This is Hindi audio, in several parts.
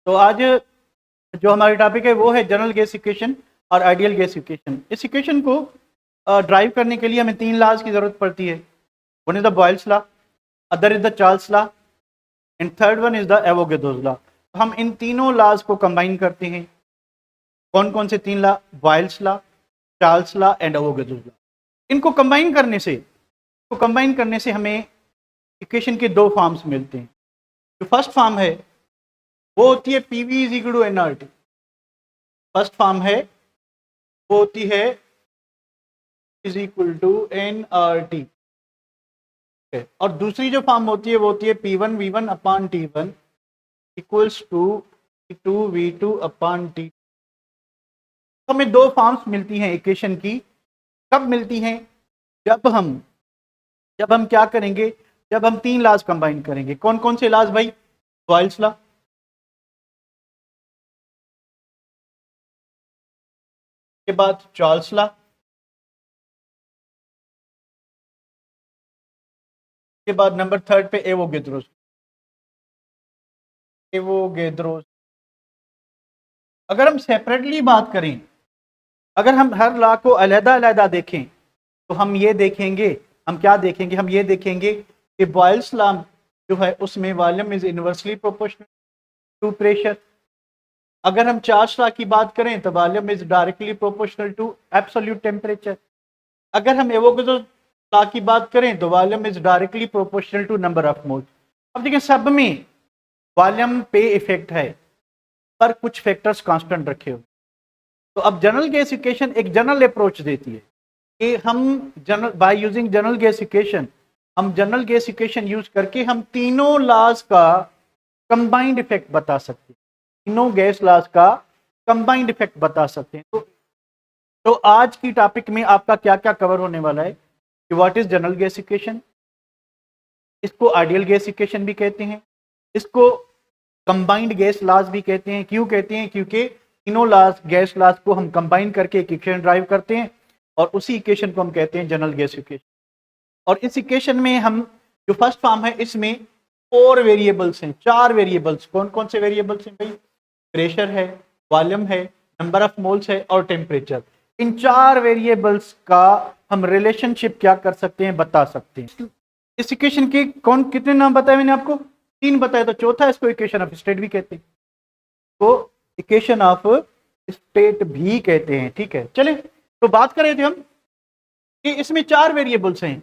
तो आज जो हमारी टॉपिक है वो है जनरल गैस इक्वेशन और आइडियल गैस इक्वेशन। इस इक्वेशन को ड्राइव करने के लिए हमें तीन लॉज की जरूरत पड़ती है। One is the Boyle's law, other is the Charles law and third one is the Avogadro's law. तो हम इन तीनों लॉज को कंबाइन करते हैं। कौन कौन से तीन law? Boyle's law, Charles law and Avogadro's law. इनको कंबाइन करने से हमें इक्वेशन के दो फॉर्म्स मिलते हैं। जो फर्स्ट फॉर्म है वो होती है PV is equal to NRT. First form है वो होती है इज इक्वल टू एनआरटी। और दूसरी जो फॉर्म होती है वो होती है P1 V1 upon T1 equals to P2 V2 upon T। हमें दो फॉर्म्स मिलती हैं इक्वेशन की। कब मिलती हैं? जब हम क्या करेंगे? जब हम तीन लॉज कंबाइन करेंगे। कौन कौन से लॉज भाई? बॉयल्स लॉ, के बाद चार्ल्स लॉ, के बाद नंबर थर्ड पे एवोगैड्रोस। अगर हम सेपरेटली बात करें, अगर हम हर लॉ को अलहदा अलहदा देखें तो हम ये देखेंगे, हम क्या देखेंगे? हम ये देखेंगे कि बॉयल्स लॉ जो है उसमें volume is inversely proportional to pressure. अगर हम चार्ल्स लॉ की बात करें तो volume is directly proportional to absolute temperature. अगर हम एवोगैड्रो लॉ की बात करें तो volume is directly proportional to number of moles. अब देखिए सब में वॉल्यूम पे इफेक्ट है पर कुछ फैक्टर्स कांस्टेंट रखे हुए। तो अब जनरल गैस इक्वेशन एक जनरल अप्रोच देती है कि हम general by using general gas equation, हम जनरल गैस इक्वेशन यूज करके हम तीनों लॉज का कंबाइंड इफेक्ट बता सकते हैं। तीनों गैस लॉज का कंबाइंड इफेक्ट बता सकते हैं। तो आज की टॉपिक में आपका क्या क्या कवर होने वाला है कि what is general gas equation, इसको आइडियल गैस इक्वेशन भी कहते हैं, इसको कंबाइंड गैस लॉज भी कहते हैं। क्यों कहते हैं? क्योंकि तीनों लॉज गैस लॉज को हम कंबाइन करके एक इक्वेशन ड्राइव करते हैं और उसी इक्वेशन को हम कहते हैं जनरल गैस इक्वेशन। और इस इक्वेशन में हम जो फर्स्ट फॉर्म है इसमें फोर वेरिएबल्स हैं, चार वेरिएबल्स। कौन कौन से वेरिएबल्स हैं भाई? प्रेशर है, वॉल्यूम है, नंबर ऑफ मोल्स है और टेम्परेचर। इन चार वेरिएबल्स का हम रिलेशनशिप क्या कर सकते हैं, बता सकते हैं। इस इक्वेशन के कौन कितने नाम बताए मैंने आपको? तीन बताए। तो चौथा इसको इक्वेशन ऑफ स्टेट भी कहते हैं, तो इक्वेशन ऑफ स्टेट भी कहते हैं। ठीक है, चले तो बात कर रहे थे हम कि इसमें चार वेरिएबल्स हैं।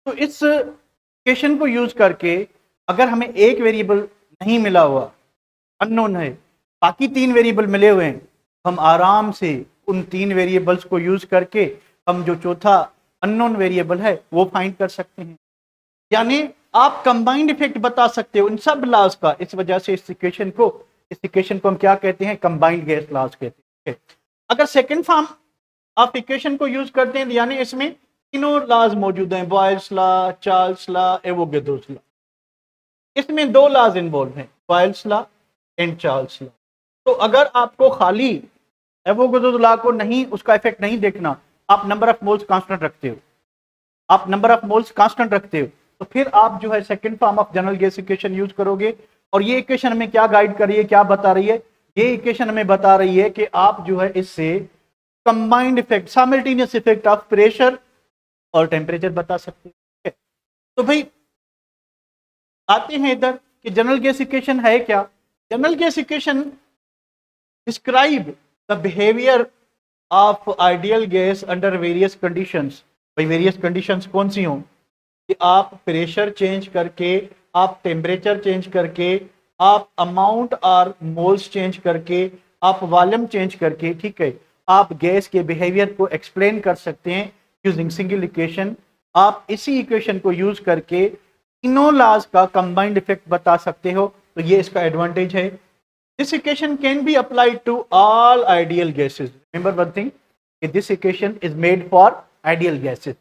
तो इस इक्वेशन को यूज करके अगर हमें एक वेरिएबल नहीं मिला हुआ, अननोन है, बाकी तीन वेरिएबल मिले हुए हैं, हम आराम से उन तीन वेरिएबल्स को यूज करके हम जो चौथा अननोन वेरिएबल है वो फाइंड कर सकते हैं। यानी आप कंबाइंड इफेक्ट बता सकते हो इन सब लॉज का। इस वजह से इस इक्वेशन को हम क्या कहते हैं? कंबाइंड गैस लॉज कहते हैं। अगर सेकंड फॉर्म आप इक्वेशन को यूज करते हैं यानी इसमें तीनों लॉज मौजूद हैं, Boyle's law, Charles law, Avogadro's law. इसमें दो लॉज इन्वॉल्व हैं, Boyle's law and Charles law. तो अगर आपको खाली एवोगैड्रोस लॉ को नहीं, उसका इफेक्ट नहीं देखना, आप नंबर ऑफ मोल्स कांस्टेंट रखते हो, तो फिर आप जो है second form of general gas equation use करोगे। और ये इक्वेशन हमें क्या गाइड कर रही है, क्या बता रही है? ये इक्वेशन हमें बता रही है कि आप जो है इससे combined effect, simultaneous effect of pressure और टेम्परेचर बता सकते हैं। तो भाई आते हैं इधर कि जनरल गैस इक्वेशन है क्या। General gas equation describe the behaviour of ideal gas under various conditions. भाई वेरियस कंडीशंस कौन सी हों? कि आप प्रेशर चेंज करके, आप टेम्परेचर चेंज करके, आप अमाउंट और मोल्स चेंज करके, आप वॉल्यूम चेंज करके, ठीक है, आप गैस के बिहेवियर को एक्सप्लेन कर सकते हैं यूजिंग सिंगल इक्वेशन। आप इसी इक्वेशन को यूज करके तीनों लॉज का कंबाइंड इफेक्ट बता सकते हो। तो ये इसका एडवांटेज है। This equation can be applied to all ideal gases. Remember one thing, this equation is made for ideal gases.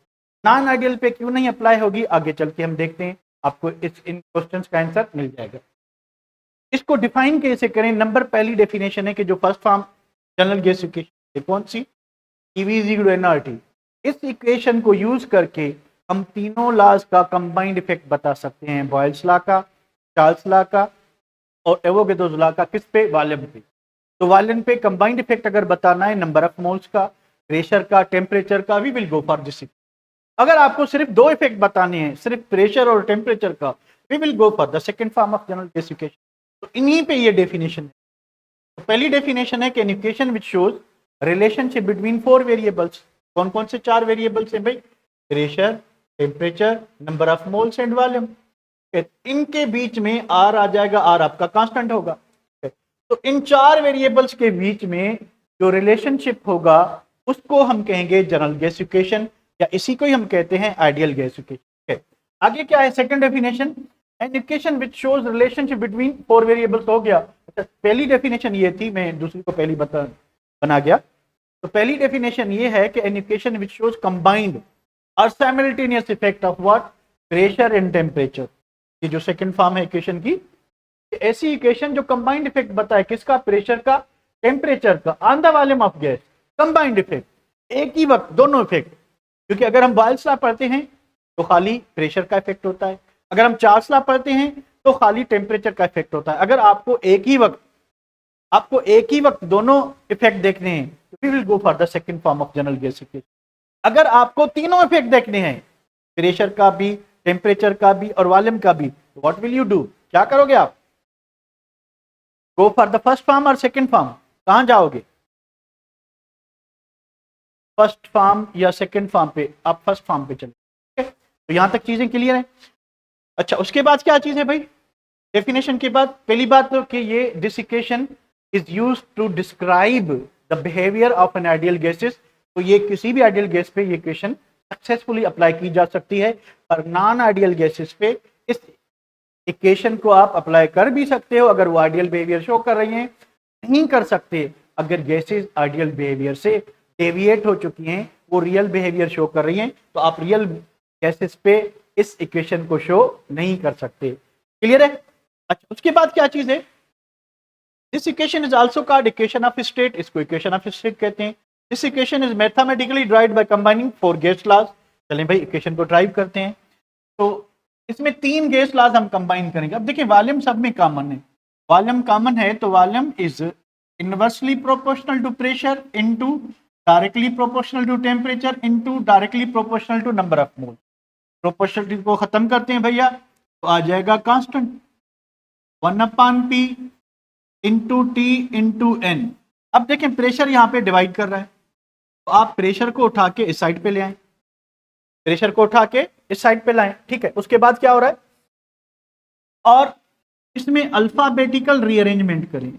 Non ideal पे क्यों नहीं अप्लाई होगी, आगे चल के हम देखते हैं, आपको इन क्वेश्चंस का आंसर मिल जाएगा। इसको डिफाइन कैसे करें? नंबर पहली डेफिनेशन है कि जो first form general gas equation कौन सी? EV=nRT। इस इक्वेशन को यूज करके हम तीनों लॉज का कंबाइंड इफेक्ट बता सकते हैं, बॉयल्स लॉ का, चार्ल्स लॉ का और एवोगैड्रो लॉ का किस पे, वॉल्यूम पे। तो वॉल्यूम पे कंबाइंड इफेक्ट अगर बताना है नंबर ऑफ मोल्स का, प्रेशर का, टेम्परेचर का, we will go for this. अगर आपको सिर्फ दो इफेक्ट बताने हैं, सिर्फ प्रेशर और टेम्परेचर का, we will go for the second form of general gasification. तो इन्हीं पे ये डेफिनेशन है। तो पहली डेफिनेशन है कि an equation which shows relationship between four variables. कौन कौन से चार वेरिएबल्स हैं भाई? Pressure, temperature, number of moles and volume. इनके बीच में आर आ जाएगा, आर आपका कांस्टेंट होगा। तो इन चार वेरिएबल्स के बीच में जो रिलेशनशिप होगा उसको हम कहेंगे जनरल गैसिफिकेशन, या इसी को ही हम कहते हैं आइडियल गैसिफिकेशन। आगे क्या है second definition? N equation which shows relationship between four variables हो गया। अच्छा, पहली डेफिनेशन ये थी, मैं दूसरी को पहली बना गया। तो पहली डेफिनेशन ये है कि an equation which shows combined और simultaneous effect of what? Pressure and temperature. ये जो सेकंड फॉर्म है इक्वेशन की, ऐसी इक्वेशन जो कंबाइंड इफेक्ट बताए, किसका? प्रेशर का, टेम्परेचर का, on the volume of gas. Combined effect, एक ही वक्त दोनों इफेक्ट। क्योंकि अगर हम बॉयल्स लॉ पढ़ते हैं तो खाली प्रेशर का इफेक्ट होता है, अगर हम चार्ल्स लॉ पढ़ते हैं तो खाली टेम्परेचर का इफेक्ट होता है। अगर आपको एक ही वक्त दोनों इफेक्ट देखने हैं तो we will go for the second form of general gasification. अगर आपको तीनों इफेक्ट देखने हैं, प्रेशर का भी, टेम्परेचर का भी और वॉल्यूम का भी, तो व्हाट विल यू डू? क्या करोगे आप? गो फॉर द फर्स्ट फॉर्म और सेकंड फॉर्म? कहां जाओगे? फर्स्ट फॉर्म या सेकंड फॉर्म पे? आप फर्स्ट फॉर्म पे चले। तो यहां तक चीजें क्लियर है। अच्छा, उसके बाद क्या चीज है भाई? डेफिनेशन के बाद पहली बात तो कि ये this equation is used to describe the behaviour of an ideal gases. तो ये किसी भी आइडियल गैस पे ये इक्वेशन सक्सेसफुली अप्लाई की जा सकती है, पर नॉन आइडियल गैसेस पे इस इक्वेशन को आप अप्लाई कर भी सकते हो अगर वो आइडियल बिहेवियर शो कर रही हैं। नहीं कर सकते अगर गैसेस आइडियल बिहेवियर से डेविएट हो चुकी हैं, वो रियल बिहेवियर शो कर रही हैं, तो आप रियल गैसेस पे इस इक्वेशन को शो नहीं कर सकते। क्लियर है? अच्छा, उसके बाद क्या चीज है? This equation is also called equation of state. इसको इक्वेशन ऑफ स्टेट कहते हैं। This equation is mathematically derived by combining four gas laws. चलें भाई इक्वेशन को ड्राइव करते हैं। तो इसमें तीन गैस लॉज हम कंबाइन करेंगे। अब देखिए वॉल्यूम सब में कॉमन है, वॉल्यूम कॉमन है, तो volume is inversely proportional to pressure into directly proportional to temperature into directly proportional to number of mole. Proportionality को खत्म करते हैं भैया, तो आ जाएगा constant 1/p into T into N. अब देखें प्रेशर यहाँ पे डिवाइड कर रहा है, तो आप प्रेशर को उठा के इस साइड पे ले आए, प्रेशर को उठा के इस साइड पे लाएं। ठीक है, उसके बाद क्या हो रहा है? और इसमें अल्फाबेटिकल रीअरेंजमेंट करें,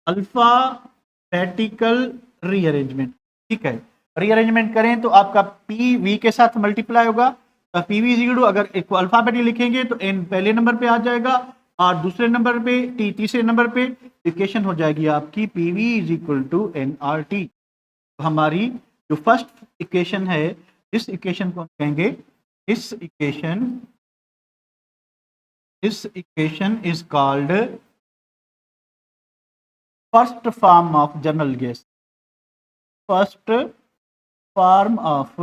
अल्फाबेटिकल रीअरेंजमेंट। ठीक है, रीअरेंजमेंट करें तो आपका पी वी के साथ मल्टीप्लाई होगा। पी वी इज, अगर एक अल्फाबेटिक लिखेंगे तो एन पहले नंबर पे आ जाएगा और दूसरे नंबर पे टी तीसरे नंबर पे। इक्वेशन हो जाएगी आपकी P V is equal to N R T. तो हमारी जो फर्स्ट इक्वेशन है, इस इक्वेशन को हम कहेंगे, इस equation is called first form of general gas. First form of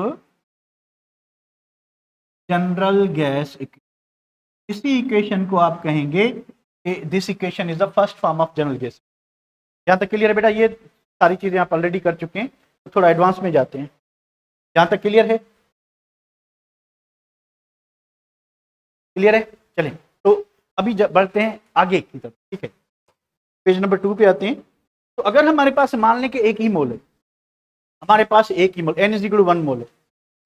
general gas. इसी इक्वेशन को आप कहेंगे this equation is the first form of general gas. यहां तक क्लियर है बेटा? ये सारी चीजें आप ऑलरेडी कर चुके हैं, तो थोड़ा एडवांस में जाते हैं। यहां तक क्लियर है? क्लियर है? चलें, तो अभी बढ़ते हैं आगे की तरफ। ठीक है, पेज नंबर 2 पे आते हैं। तो अगर हमारे पास मान लें कि एक ही मोल है, हमारे पास एक ही mole n is equal to 1 mole है,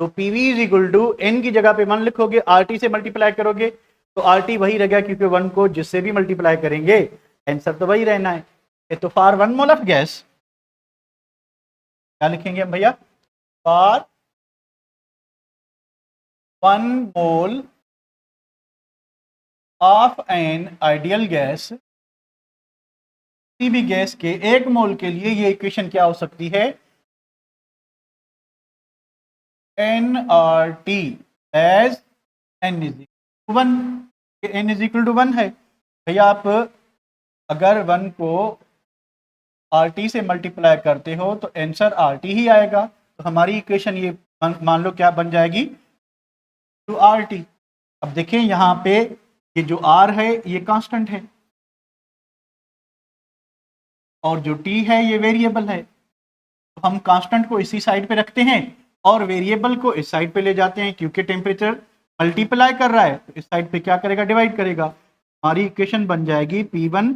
तो PV is equal to n की जगह पे 1 लिखोगे, आरटी से मल्टीप्लाई करोगे तो आरटी वही रहेगा, क्योंकि 1 को जिससे भी मल्टीप्लाई करेंगे आंसर तो वही रहना है। तो फॉर 1 मोल ऑफ गैस क्या लिखेंगे हम भैया? For 1 mole of an ideal gas, किसी भी गैस के 1 मोल के लिए ये इक्वेशन क्या हो सकती है? nRT as n is equal to 1। n is equal to 1 है भैया। आप अगर 1 को RT से मल्टीप्लाई करते हो तो आंसर RT ही आएगा। तो हमारी इक्वेशन ये मान लो क्या बन जाएगी? Two RT। अब देखिए यहाँ पे ये जो R है ये कांस्टेंट है, और जो टी है ये वेरिएबल है, तो हम कांस्टेंट को इसी साइड पे रखते हैं और वेरिएबल को इस साइड पे ले जाते हैं, क्योंकि टेम्परेचर मल्टीप्लाई कर रहा है तो इस साइड पे क्या करेगा, डिवाइड करेगा। हमारी इक्वेशन बन जाएगी P1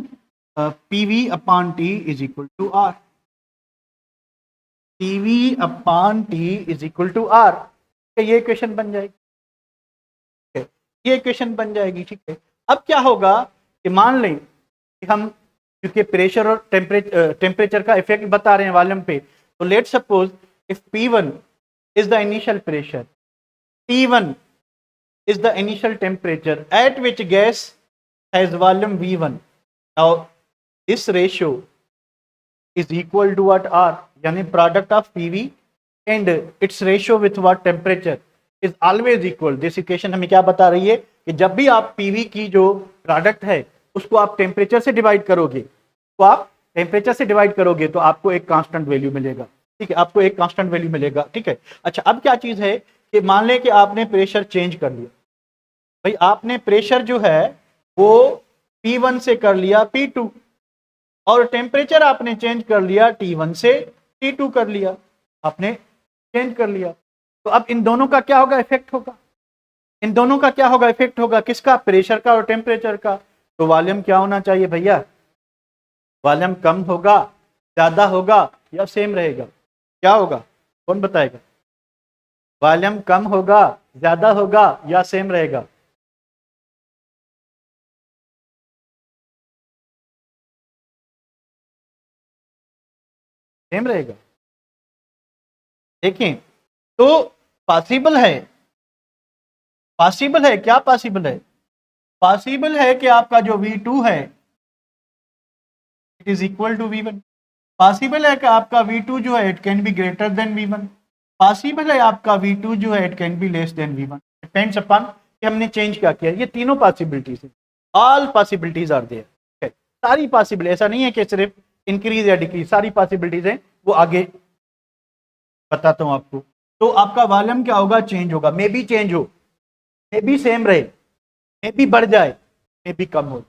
PV upon T is equal to R, PV upon T is equal to R। ये इक्वेशन बन जाएगी, ये इक्वेशन बन जाएगी, ठीक है। अब क्या होगा कि मान लें कि हम, क्योंकि प्रेशर और टेम्परेचर का इफेक्ट बता रहे हैं वॉल्यूम पे, तो let suppose if P1 is the initial pressure, T1 is the initial temperature at which gas has volume V1. Now this ratio is equal to what, R, यानी product of PV and its ratio with what temperature is always equal. This equation हमें क्या बता रही है कि जब भी आप PV की जो प्रोडक्ट है उसको आप टेम्परेचर से डिवाइड करोगे, तो आप टेम्परेचर से डिवाइड करोगे तो आपको एक कांस्टेंट वैल्यू मिलेगा, ठीक है, आपको एक कांस्टेंट वैल्यू मिलेगा, ठीक है। अच्छा, अब क्या चीज है कि मान लें कि आपने प्रेशर चेंज कर लिया, भाई आपने प्रेशर जो है वो P1 से कर लिया P2 और टेम्परेचर आपने चेंज कर लिया T1 से T2 कर लिया, आपने चेंज कर लिया। तो अब इन दोनों का क्या होगा, इफेक्ट होगा, इन दोनों का क्या होगा, इफेक्ट होगा, किसका, प्रेशर का और टेम्परेचर का। तो वॉल्यूम क्या होना चाहिए भैया, वॉल्यूम कम होगा, ज्यादा होगा या सेम रहेगा, क्या होगा, कौन बताएगा, वॉल्यूम कम होगा, ज्यादा होगा या सेम रहेगा। सेम रहेगा। देखिए, तो पॉसिबल है, पॉसिबल है, क्या पॉसिबल है, पॉसिबल है कि आपका जो V2 है it is equal to V1, possible है कि आपका V2 जो है it can be greater than V1, possible है आपका V2 जो है it can be less than V1, depends upon कि हमने चेंज क्या किया। ये तीनों पॉसिबिलिटीज है, ऑल पॉसिबिलिटीज आर देयर, सारी पॉसिबिलिटी, ऐसा नहीं है कि सिर्फ इंक्रीज या डिक्रीज, सारी पॉसिबिलिटीज हैं, वो आगे बताता हूं आपको। तो आपका वॉल्यूम क्या होगा, चेंज होगा, मे बी चेंज हो, मे बी सेम रहे, मे बी बढ़ जाए, मे बी कम हो,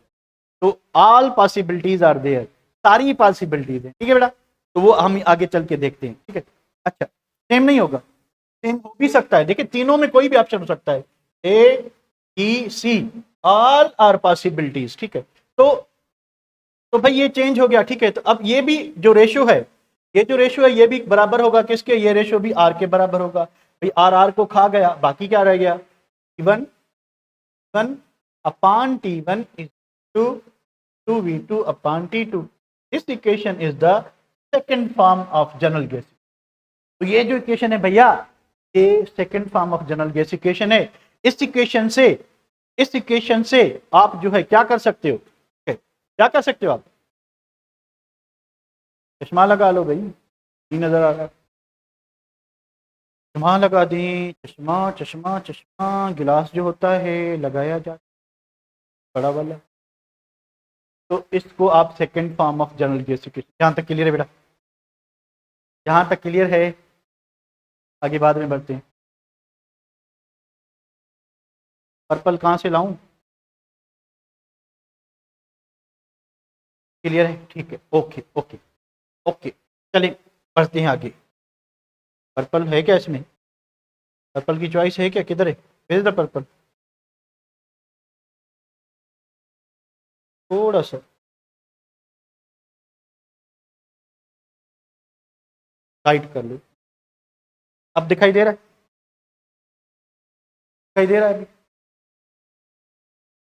तो ऑल पॉसिबिलिटीज आर देयर, सारी पॉसिबिलिटीज है, ठीक है बेटा। तो वो हम आगे चल के देखते हैं, ठीक है। अच्छा, सेम नहीं होगा, सेम हो भी सकता है, देखिए तीनों में कोई भी ऑप्शन हो सकता है, A B C, all are possibilities, ठीक है। तो भाई ये चेंज हो गया, ठीक है। तो अब ये भी जो रेशियो है, ये जो रेशियो है ये भी बराबर होगा किसके, ये रेशियो भी आर के बराबर होगा, भाई आर आर को खा गया, बाकी क्या रह गया, T1 1 upon T1 is to 2V2 upon T2. This equation is the second form of general gas. तो ये जो इक्वेशन है भैया, ये second form of general gas equation है। इस इक्वेशन से आप जो है क्या कर सकते हो, क्या कर सकते हो आप, चश्मा लगा लो भाई, नहीं नजर आ रहा, चश्मा लगा दें, चश्मा चश्मा चश्मा, गिलास जो होता है लगाया जाता बड़ा वाला। तो इसको आप second form of general gas equation, यहाँ तक क्लियर है बेटा, यहाँ तक क्लियर है, आगे बाद में बढ़ते हैं। पर्पल कहाँ से लाऊं, क्लियर है, ठीक है, ओके ओके ओके, चलिए बढ़ते हैं आगे। पर्पल है क्या इसमें, पर्पल की चॉइस है क्या, किधर है, भेज द पर्पल, थोड़ा सा टाइट कर लो, अब दिखाई दे रहा है, दिखाई दे रहा है अभी,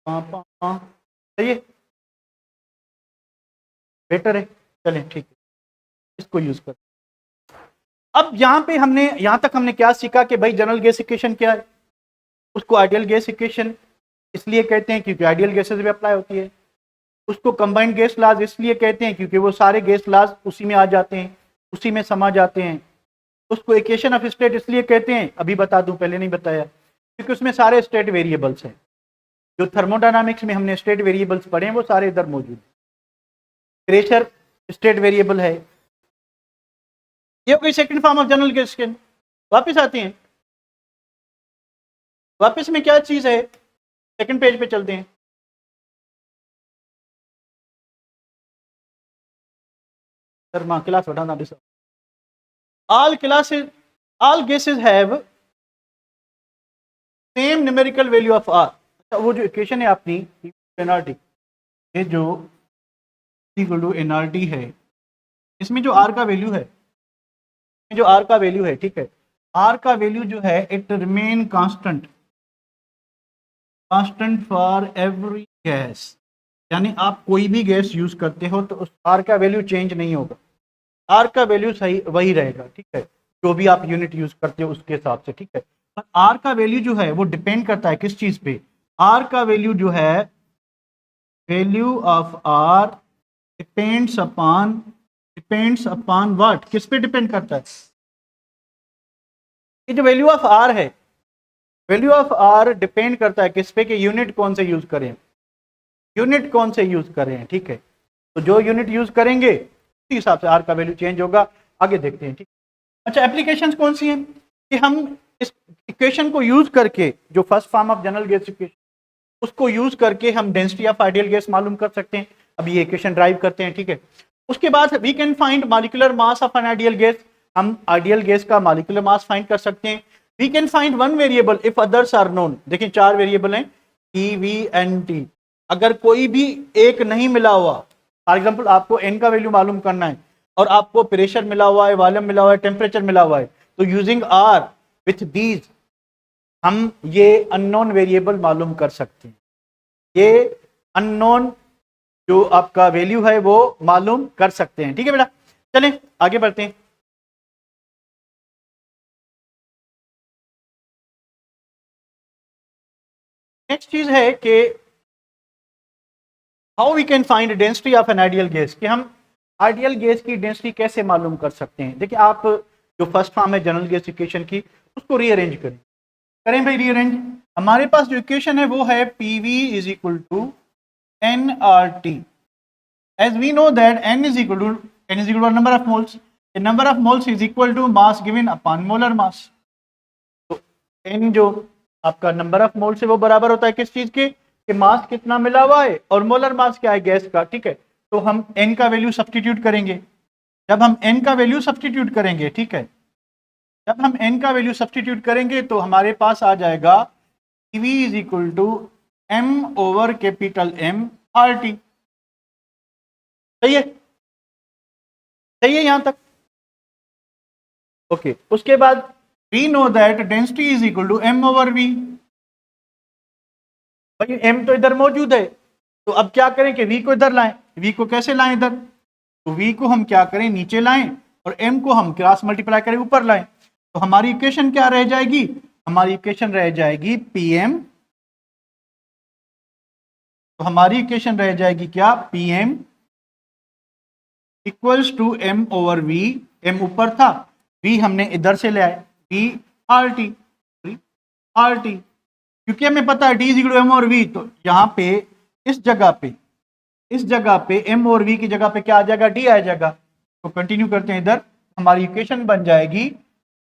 हाँ सही है, बेटर है, चलें ठीक है, इसको यूज कर। अब यहाँ पे हमने, यहाँ तक हमने क्या सीखा कि भाई जनरल गैस इक्वेशन क्या है, उसको आइडियल गैस इक्वेशन इसलिए कहते हैं क्योंकि आइडियल गैसेस भी अप्लाई होती है, उसको कंबाइंड गैस लाज इसलिए कहते हैं क्योंकि वो सारे गैस लाज उसी में आ जाते हैं, उसी में समा जाते हैं। उसको इक्वेशन ऑफ स्टेट इसलिए कहते हैं, अभी बता दूं, पहले नहीं बताया, क्योंकि उसमें सारे स्टेट वेरिएबल्स हैं, जो थर्मोडायनामिक्स में हमने स्टेट वेरिएबल्स पढ़े हैं वो सारे इधर मौजूद हैं। प्रेशर स्टेट वेरिएबल है, ये कोई second form of general gas. वापस आते हैं, वापस में क्या चीज है, सेकंड पेज पे चलते हैं। सर मां क्लास बढ़ाना this all classes all gases have same numerical value of R. अच्छा वो जो इक्वेशन है अपनी एनआरटी, ये जो इक्वल टू एनआरटी है, इसमें जो आर का वैल्यू है, जो आर का वैल्यू है, ठीक है, आर का वैल्यू जो है it remain constant, constant for every gas. यानी आप कोई भी गैस यूज करते हो तो उस आर का वैल्यू चेंज नहीं होगा, आर का वैल्यू सही वही रहेगा, ठीक है, जो भी आप यूनिट यूज करते हो उसके हिसाब से, ठीक है। पर आर का वैल्यू जो है वो डिपेंड करता है किस चीज पे, आर का वैल्यू जो है, value of R depends upon what, किस पे डिपेंड करता है, ये जो वैल्यू ऑफ आर है, वैल्यू ऑफ आर डिपेंड करता है किस पे, कि यूनिट कौन से यूज करें, यूनिट कौन से यूज करें, ठीक है। तो जो यूनिट यूज करेंगे उसी हिसाब से आर का वैल्यू चेंज होगा। आगे देखते हैं, ठीक। अच्छा एप्लीकेशंस कौन सी हैं कि हम इस इक्वेशन को यूज करके, जो first form of general gas equation, उसको यूज करके हम डेंसिटी ऑफ आइडियल गैस मालूम कर सकते हैं। अब ये इक्वेशन ड्राइव करते हैं, ठीक है। उसके बाद we can find molecular mass of an ideal gas, हम आइडियल गैस का मॉलिक्यूलर मास फाइंड कर सकते हैं। We can find one variable if others are known. देखिए 4 वेरिएबल हैं, ई वी एन टी। अगर कोई भी एक नहीं मिला हुआ, फॉर एग्जाम्पल आपको एन का वैल्यू मालूम करना है और आपको प्रेशर मिला हुआ है, वॉल्यूम मिला हुआ है, टेम्परेचर मिला हुआ है, तो यूजिंग आर विथ दीज हम ये अननोन वेरिएबल मालूम कर सकते हैं। ये अननोन जो आपका वैल्यू है वो मालूम कर सकते हैं, ठीक है बेटा। चलें आगे बढ़ते हैं। नेक्स्ट चीज है कि how we can find density of an ideal gas, कि हम आइडियल गैस की डेंसिटी कैसे मालूम कर सकते हैं। देखिए आप जो फर्स्ट फॉर्म है जनरल गैस इक्वेशन की, उसको रीअरेंज करें भाई रीअरेंज। हमारे पास जो इक्वेशन है वो है PV is equal to N R T. As we know that n is equal to number of moles. The number of moles is equal to mass given upon molar mass. तो n जो आपका नंबर ऑफ मोल्स है वो बराबर होता है किस चीज के, कि मास कितना मिला हुआ है और मोलर मास क्या है गैस का, ठीक है। तो हम n का वैल्यू सब्स्टिट्यूट करेंगे। जब हम n का वैल्यू सब्स्टिट्यूट करेंगे, ठीक है, जब हम n का वैल्यू सब्स्टिट्यूट करेंगे तो हमारे पास आ जाएगा PV is equal to m over capital M RT। सही है, सही है यहां तक, ओके। उसके बाद we know that density is equal to m over v। भाई m तो इधर मौजूद है, तो अब क्या करें कि v को इधर लाएं। v को कैसे लाएं इधर, तो v को हम क्या करें नीचे लाएं और m को हम क्रॉस मल्टीप्लाई करें ऊपर लाएं। तो हमारी इक्वेशन क्या रह जाएगी, हमारी इक्वेशन रह जाएगी pm, तो हमारी इक्वेशन रह जाएगी क्या, pm equals to m over v। m ऊपर था, v हमने इधर से ले आए, v RT, RT, क्योंकि हमें पता है d is equal to m और v। तो यहाँ पे इस जगह पे m और v की जगह पे क्या आ जाएगा, d आ जाएगा। तो कंटिन्यू करते हैं इधर, हमारी इक्वेशन बन जाएगी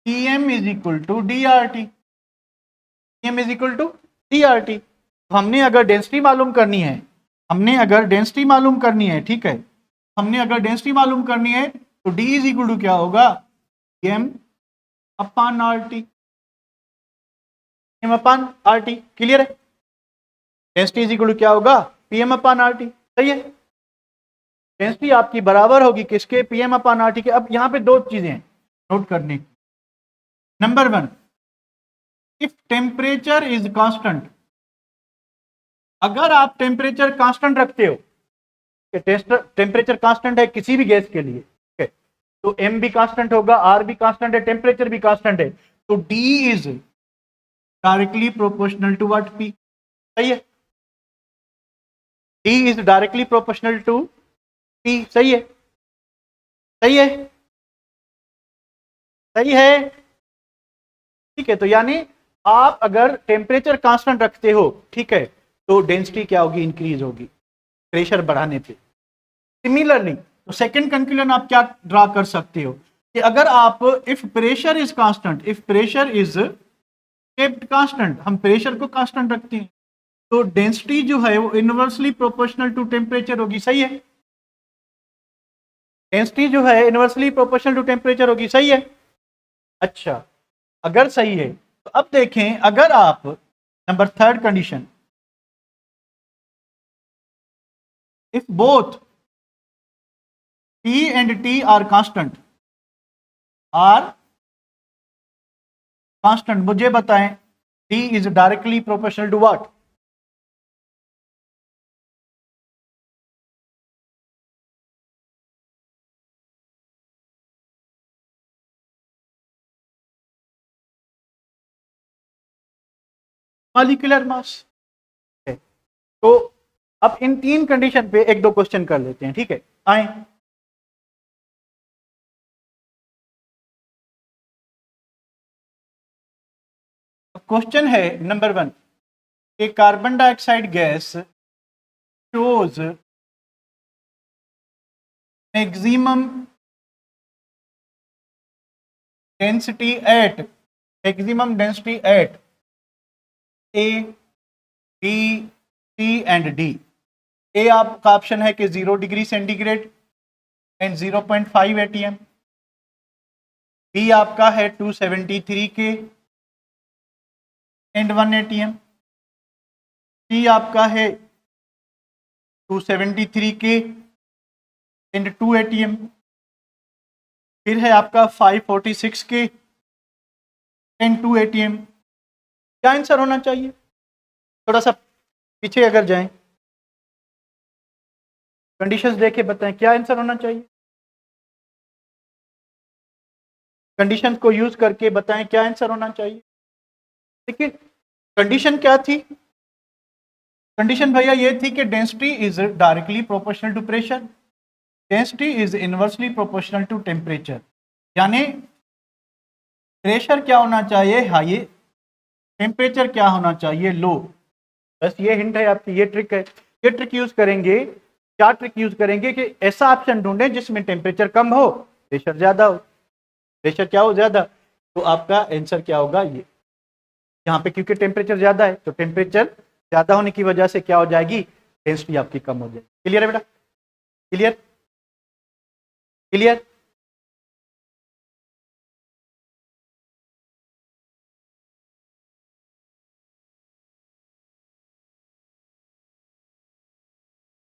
Pm is equal to DRT, Pm is equal to DRT। तो हमने अगर डेंसिटी मालूम करनी है, ठीक है, हमने अगर डेंसिटी मालूम करनी है तो D इज इक्वल टू क्या होगा, Pm upon RT, Pm upon RT। Clear है, डेंसिटी इज इक्वल टू क्या होगा, Pm अपॉन RT। सही है, डेंसिटी आपकी बराबर होगी किसके, Pm अपॉन RT के। अब यहाँ पे दो चीजें हैं नोट करने की। Number 1, if temperature is constant, अगर आप टेम्परेचर कांस्टेंट रखते हो, टेम्परेचर कांस्टेंट है किसी भी गैस के लिए, ठीक है, तो m भी कांस्टेंट होगा, r भी कांस्टेंट है, टेम्परेचर भी कांस्टेंट है, तो d is directly proportional to what, p। सही है, d is directly proportional to p। सही है, सही है, सही है, ठीक है। तो यानी आप अगर टेम्परेचर कांस्टेंट रखते हो, ठीक है, तो डेंसिटी क्या होगी, इंक्रीज होगी प्रेशर बढ़ाने पे। सिमिलरली तो सेकंड कंक्लूजन आप क्या ड्रा कर सकते हो कि अगर आप if pressure is constant, if pressure is kept constant, हम प्रेशर को कांस्टेंट रखते हैं, तो डेंसिटी जो है वो इनवर्सली प्रोपोर्शनल टू टेम्परेचर होगी। सही है, डेंसिटी जो है इनवर्सली प्रोपोर्शनल टू टेम्परेचर होगी, सही है। अच्छा, अगर सही है तो अब देखें, अगर आप number third condition, if both T and T are constant, मुझे बताएं T is directly proportional to what? Molecular mass. तो अब इन तीन कंडीशन पे एक दो क्वेश्चन कर लेते हैं, ठीक है, आए। क्वेश्चन है नंबर 1, एक carbon dioxide gas shows maximum density at A, B, C and D. A आपका ऑप्शन है कि 0 degree centigrade and 0.5 ATM। B आपका है 273 के एंड 1 ATM। सी आपका है 273 के एंड 2 ATM। फिर है आपका 546 के एंड 2 ATM। क्या आंसर होना चाहिए? थोड़ा सा पीछे अगर जाएं, कंडीशंस देखे बताएं क्या आंसर होना चाहिए। कंडीशंस को यूज करके बताएं क्या आंसर होना चाहिए। देखिए कंडीशन क्या थी, कंडीशन भैया ये थी कि density is directly proportional to pressure, density is inversely proportional to temperature. यानी प्रेशर क्या होना चाहिए, हाई, टेम्परेचर क्या होना चाहिए, लो। बस ये हिंट है आपकी, ये ट्रिक है। ये ट्रिक यूज करेंगे, क्या ट्रिक यूज करेंगे कि ऐसा ऑप्शन ढूंढें जिसमें टेम्परेचर कम हो, प्रेशर ज्यादा हो। प्रेशर क्या हो, ज्यादा, तो आपका आंसर क्या होगा ये। यहाँ पे क्योंकि टेम्परेचर ज्यादा है तो टेम्परेचर ज्यादा होने की वजह से क्या हो जाएगी, डेंसिटी आपकी कम हो जाएगी। क्लियर है बेटा? क्लियर? क्लियर?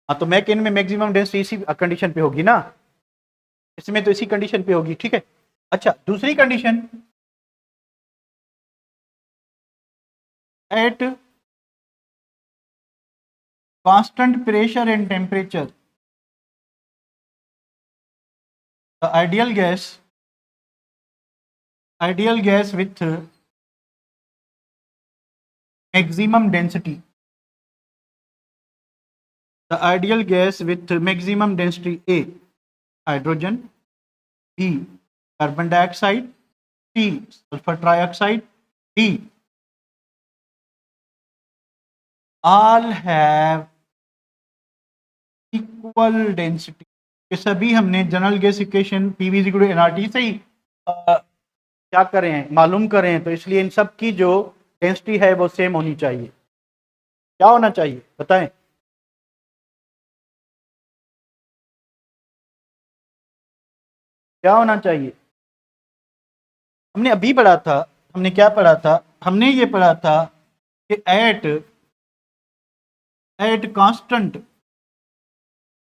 हाँ, तो मैक इन में मैक्सिमम डेंसिटी इसी कंडीशन पे होगी ना, इसमें तो इसी कंडीशन पे होगी, ठीक है। अच्छा, दूसरी condition, eight constant pressure and temperature the ideal gas with maximum density, the ideal gas with maximum density, A hydrogen, B carbon dioxide, C sulfur trioxide, D all have equal density। ये सभी हमने general gas equation PV = nRT से ही क्या करें हैं, मालूम करें हैं, तो इसलिए इन सब की जो डेंसिटी है वो सेम होनी चाहिए। क्या होना चाहिए बताएं? क्या होना चाहिए? हमने अभी पढ़ा था, हमने क्या पढ़ा था, हमने ये पढ़ा था कि at constant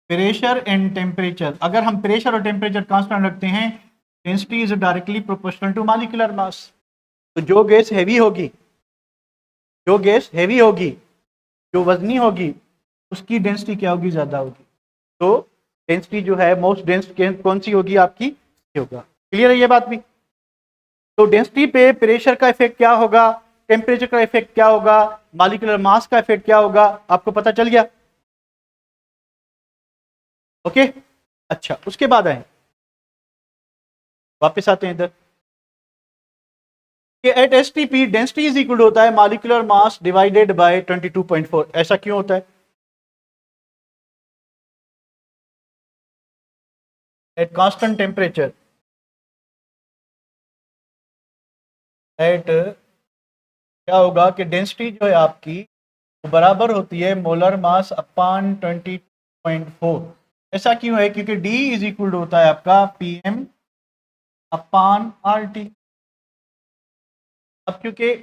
pressure and temperature, अगर हम प्रेशर और टेम्परेचर कांस्टेंट रखते हैं, density is directly proportional to molecular mass. तो जो गैस हैवी होगी, जो गैस हैवी होगी, जो वजनी होगी, उसकी डेंसिटी क्या होगी, ज्यादा होगी। तो डेंसिटी जो है मोस्ट डेंस कौन सी होगी आपकी, होगा। क्लियर है ये बात भी? तो डेंसिटी पे प्रेशर का इफेक्ट क्या होगा, टेम्परेचर का इफेक्ट क्या होगा, मॉलिक्यूलर मास का इफेक्ट क्या होगा, आपको पता चल गया। ओके, अच्छा, उसके बाद आए, वापस आते हैं इधर कि at STP density is equal होता है मॉलिक्यूलर मास डिवाइडेड बाय 22.4। ऐसा क्यों होता है? एट कांस्टेंट टेम्परेचर, एट क्या होगा कि डेंसिटी जो है आपकी वो बराबर होती है मोलर मास अपॉन 20.4। ऐसा क्यों है? क्योंकि D इज इक्वल टू होता है आपका PM अपान RT। अब क्योंकि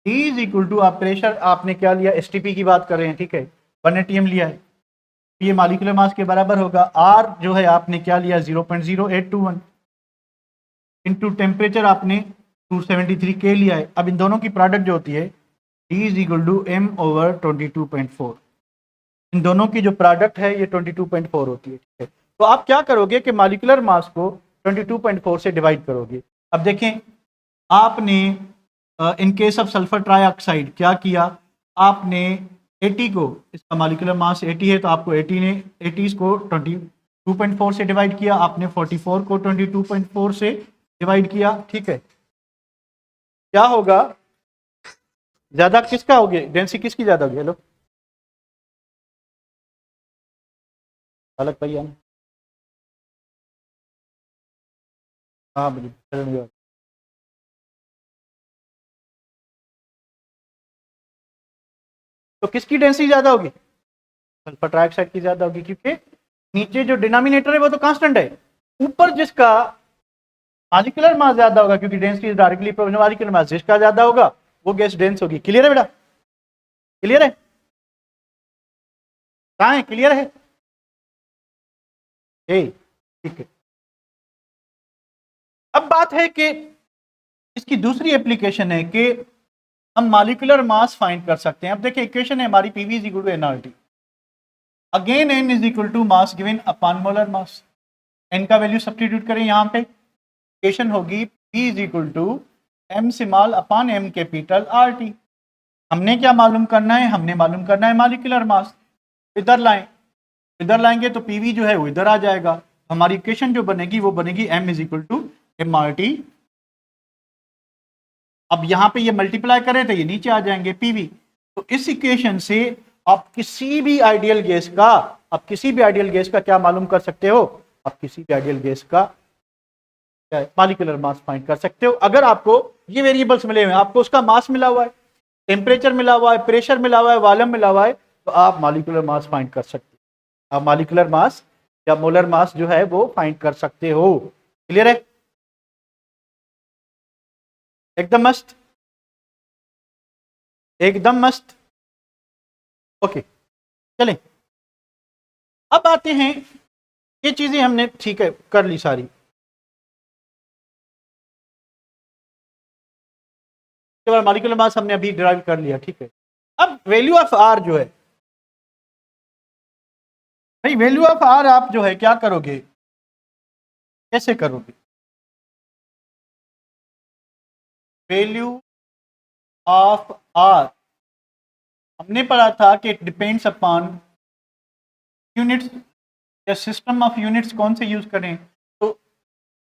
D इज इक्वल टू, आप प्रेशर आपने क्या लिया, STP की बात कर रहे हैं, ठीक है, 1 atm लिया है, ये मॉलिक्यूलर मास के बराबर होगा। R जो है आपने क्या लिया, 0.0821 इनटू टेम्परेचर आपने 273 K लिया है। अब इन दोनों की प्रोडक्ट जो होती है D is equal to M over 22.4, इन दोनों की जो प्रोडक्ट है ये 22.4 होती है, ठीक है। तो आप क्या करोगे कि मॉलिक्यूलर मास को 22.4 से डिवाइड करोगे। अब देखें, आपने in case of sulphur trioxide क्या किया, आपने 80 को, इसका मॉलिक्यूलर मास 80 है तो आपको 80 को 22.4 से डिवाइड किया, आपने 44 को 22.4 से डिवाइड किया, ठीक है। क्या होगा, ज्यादा किसका होगी, डेंसिटी किसकी ज्यादा होगी? हेलो अलग भैया, हाँ बिल्कुल। तो किसकी डेंसिटी ज्यादा होगी? सल्फर ट्राइऑक्साइड की ज्यादा होगी, क्योंकि नीचे जो डिनोमिनेटर है वो तो कांस्टेंट है, ऊपर जिसका मॉलिक्यूलर मास ज्यादा होगा, क्योंकि density is directly proportional molecular mass, जिसका ज्यादा होगा वो गैस डेंस होगी। क्लियर है बेटा? क्लियर है? कहाँ है? क्लियर है? ठीक है। अब बात है कि इसकी दूसरी एप्लीकेशन है कि हम मॉलिक्यूलर मास फाइंड कर सकते हैं। अब देखिए इक्वेशन है हमारी, PV is equal to nRT, again n is equal to mass given upon molar mass. N का वैल्यू सब्स्टिट्यूट करें यहाँ पे, इक्वेशन होगी P is equal to m small upon M capital R T. हमने क्या मालूम करना है? हमने मालूम करना है मॉलिक्यूलर मास। इधर लाएं, इधर लाएंगे तो पीवी जो है वो इधर आ जाएगा। हमारी इक्वेशन जो बनेगी वो बनेगी m is equal to m R T. अब यहां पे ये मल्टीप्लाई करें तो ये नीचे आ जाएंगे पीवी। तो इस इक्वेशन से आप किसी भी आइडियल गैस का, आप किसी भी आइडियल गैस का क्या मालूम कर सकते हो? आप किसी भी आइडियल गैस का मॉलिक्यूलर मास फाइंड कर सकते हो। अगर आपको ये वेरिएबल्स मिले हुए हैं, आपको उसका मास मिला हुआ है, टेम्परेचर मिला हुआ है, प्रेशर मिला हुआ है, वॉल्यूम मिला हुआ है, तो आप मॉलिक्यूलर मास फाइंड कर सकते हो। आप मॉलिक्यूलर मास या मोलर मास जो है वो फाइंड कर सकते हो। क्लियर है? एकदम मस्त, एकदम मस्त। ओके, चलें अब आते हैं, ये चीजें हमने ठीक है कर ली सारी, मॉलिक्यूलर मास हमने अभी डिराइव कर लिया, ठीक है। अब वैल्यू ऑफ आर जो है, भाई वैल्यू ऑफ आर आप जो है क्या करोगे, कैसे करोगे? वैल्यू ऑफ आर हमने पढ़ा था कि इट डिपेंड्स अपॉन यूनिट्स या सिस्टम ऑफ यूनिट्स कौन से यूज करें। तो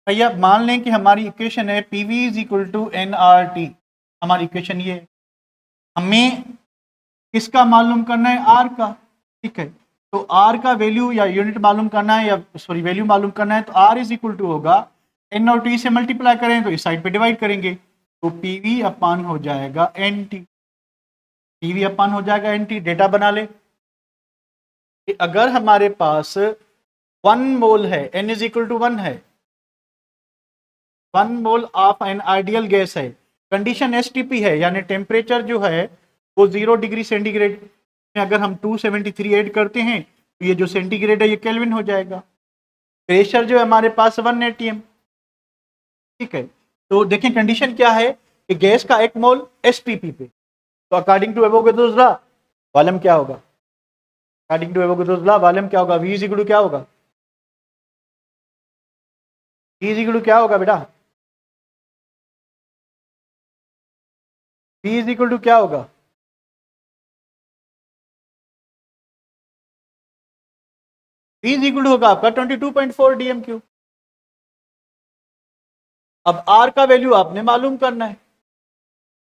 भैया मान लें कि हमारी इक्वेशन है PV is equal to N R T, हमारी इक्वेशन ये है, हमें किसका मालूम करना है? आर का, ठीक है। तो आर का वैल्यू या यूनिट मालूम करना है, या सॉरी वैल्यू मालूम करना है, तो आर इज इक्वल टू होगा एन और टी से मल्टीप्लाई करें तो इस साइड पे डिवाइड करेंगे, तो पीवी अपान हो जाएगा एन टी, पीवी अपान हो जाएगा एन टी। डेटा बना ले कि अगर हमारे पास 1 मोल है, एन इज इक्वल टू 1 है, 1 mole of an ideal gas है, कंडीशन एसटीपी है, यानी टेम्परेचर जो है वो 0 डिग्री सेंटीग्रेड में अगर हम 273 ऐड करते हैं तो ये जो सेंटीग्रेड है ये केल्विन हो जाएगा। प्रेशर जो है हमारे पास 1 atm, ठीक है। तो देखें कंडीशन क्या है कि गैस का 1 मोल एसटीपी पे, तो according to Avogadro's law volume क्या होगा? According to Avogadro's law volume क्या होगा? वी इज इक्वल टू क्या होगा? वी इज इक्वल टू क्या होगा बेटा? वी इज इक्वल टू क्या होगा? वी इज इक्वल टू होगा आपका 22.4 डीएम क्यू। अब आर का वैल्यू आपने मालूम करना है,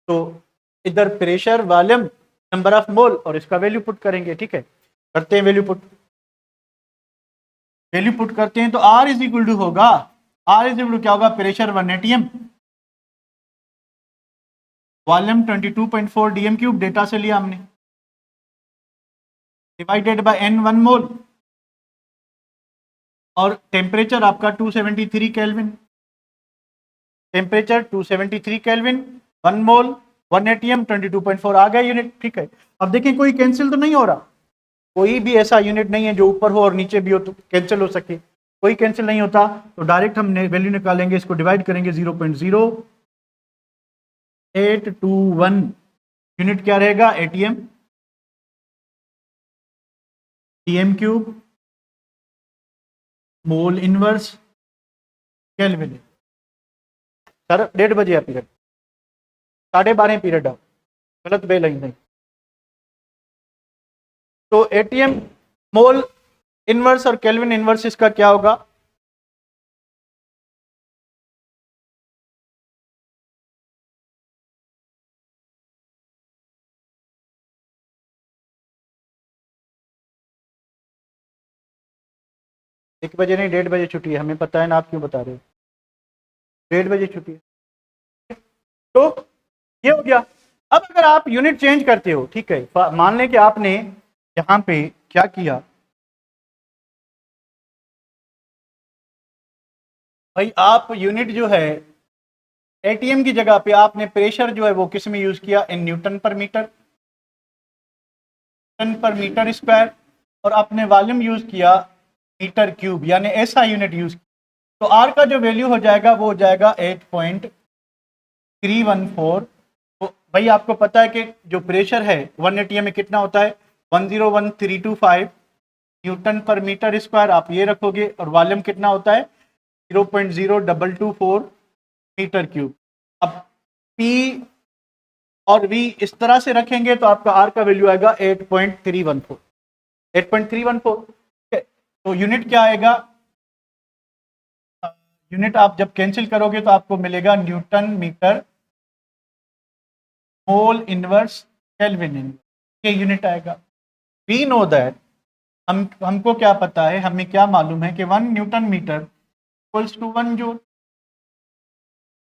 तो इधर प्रेशर, वॉल्यूम, नंबर ऑफ मोल और इसका वैल्यू पुट करेंगे, ठीक है। करते हैं वैल्यू पुट, वैल्यू पुट करते हैं तो आर इज इक्वल टू होगा, आर इज इक्वल टू क्या होगा? Pressure 1 atm, volume 22.4 DM cube, data से लिया हमने, डिवाइडेड बाय एन 1 मोल, और टेम्परेचर आपका 273 केल्विन, टेम्परेचर 273 केल्विन, 1 मोल 1 एटीएम 22.4 आ गया यूनिट। ठीक है, अब देखिए कोई कैंसिल तो नहीं हो रहा, कोई भी ऐसा यूनिट नहीं है जो ऊपर हो और नीचे भी हो तो कैंसिल हो सके, कोई कैंसिल नहीं होता। तो डायरेक्ट हम वैल्यू निकालेंगे, इसको डिवाइड करेंगे 0.0821 यूनिट क्या रहेगा, एटीएम, टीएम क्यूब, मोल इनवर्स, केल्विन। सर 1:30 बजे है पीरियड, 12:30 पीरियड है, गलत बेल नहीं। तो एटीएम, मोल इनवर्स और केल्विन इनवर्स इसका क्या होगा, एक बजे नहीं 1:30 बजे छुट्टी है, हमें पता है ना, आप क्यों बता रहे हो, 1:30 बजे छुट्टी है। तो ये हो गया। अब अगर आप यूनिट चेंज करते हो, ठीक है, मान लें कि आपने यहां पे क्या किया भाई, आप यूनिट जो है एटीएम की जगह पे आपने प्रेशर जो है वो किस में यूज किया, इन न्यूटन पर मीटर, न्यूटन पर मीटर स्क्वायर, और आपने वॉल्यूम यूज किया मीटर क्यूब, यानी ऐसा यूनिट यूज किया। तो आर का जो वैल्यू हो जाएगा वो हो जाएगा 8.314। तो भाई आपको पता है कि जो प्रेशर है 1 एटीएम में कितना होता है, 101325 न्यूटन पर मीटर स्क्वायर, आप ये रखोगे, और वॉल्यूम कितना होता है 0.0224 मीटर क्यूब। अब P और V इस तरह से रखेंगे तो आपका R का वैल्यू आएगा 8.314, 8.314। तो यूनिट क्या आएगा, यूनिट आप जब कैंसिल करोगे तो आपको मिलेगा newton metre mole inverse kelvin, ये यूनिट आएगा। वी नो दैट, हमको क्या पता है, हमें क्या मालूम है कि 1 newton metre equals to 1 joule,